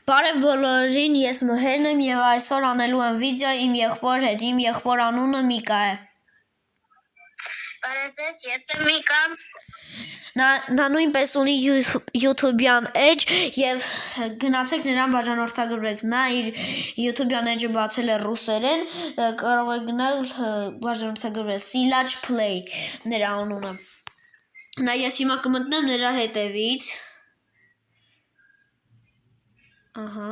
Բարև բոլորին, ես Մհերն եմ և այսօր անելու եմ վիդեո իմ եղբոր հետ, իմ եղբոր անունը Միկա է։ Բարև ձեզ, ես եմ Միկան։ Նա նույնպես ունի YouTube-յան էջ և գնացեք նրան բաժանորդագրվեք, նա իր YouTube-յան էջը բացել է ռուսերեն, կարող է գնալ բաժանորդագրվել, Silac Play նրա անունը։ Ես հիմա կմտնեմ նրա հետևից։ Ահա։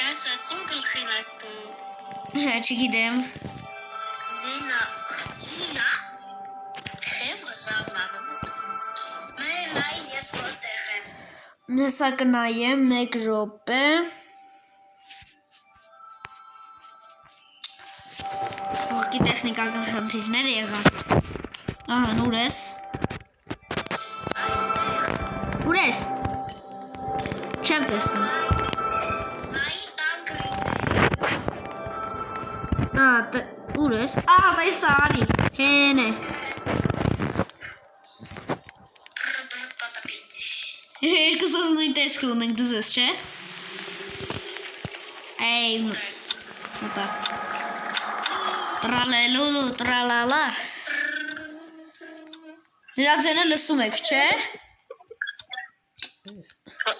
Ես ասում գլխին աստում։ Չգիտեմ։ Ջինա։ Խեմ սարմանում։ Մեր լայ ես որտեղ եմ։ Հեսա կնայեմ 1 րոպե։ Ուղղակի տեխնիկական խնդիրներ եղան։ Ահա, ուր ես։ Ուր ես։ Չեմ տեսնում։ Ուր ես։ Ահա, տեսա, արի։ Հեն է։ Երկուսս նույն տեսքը ունենք դզես, չէ։ Էй, մտա։ Տրալելուլու, տրալալա։ Նրա ձենը լսում եք, չէ։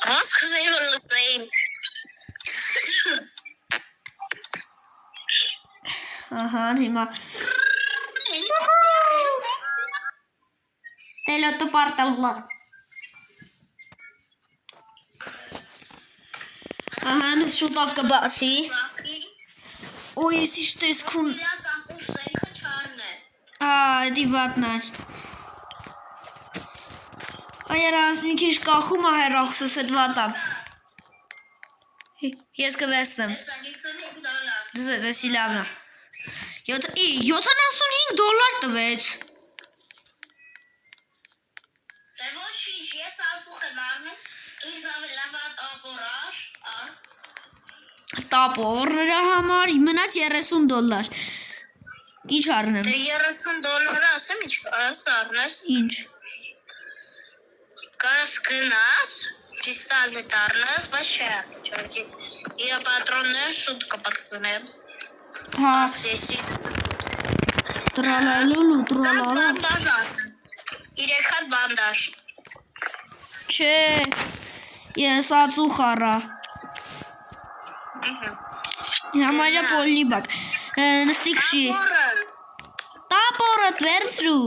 Ոնց կուզեի որ լսեին։ Ահա, հիմա։ Տելոտը պարտալվա։ Ահա, շուտով կբացի։ Ոյ, ես ինչ տեսք ունեմ։ Դի վատնար։ Այրաս մի քիչ կախում է հեռախոսս էդ վատա։ Ես կվերցնեմ։ Դզես, էսի լավն է։ $75 տվեց։ Դե ոչինչ, ես ալփուխ եմ առնում, դու ինձ ավելավա տապոր ար։ Տապոր նրա համար մնաց $30։ Ինչ առնեմ։ Դե $30 ասեմ ինչ կարաս առնես։ Ինչ։ Կարաս գնաս, պիստալը դառնաս, բայց չէ, չորքի իրա պատրոնները շուտ կպրծնեմ։ Հա։ Ասեսի։ Տրալալուլու, տրալալա։ Բանդաժ առնես, 3 հատ բանդաժ։ Չէ, ես ածուխ առա։ Համարյա պոլիբակ։ Նստիկ շի։ Տապորդ վերցրու։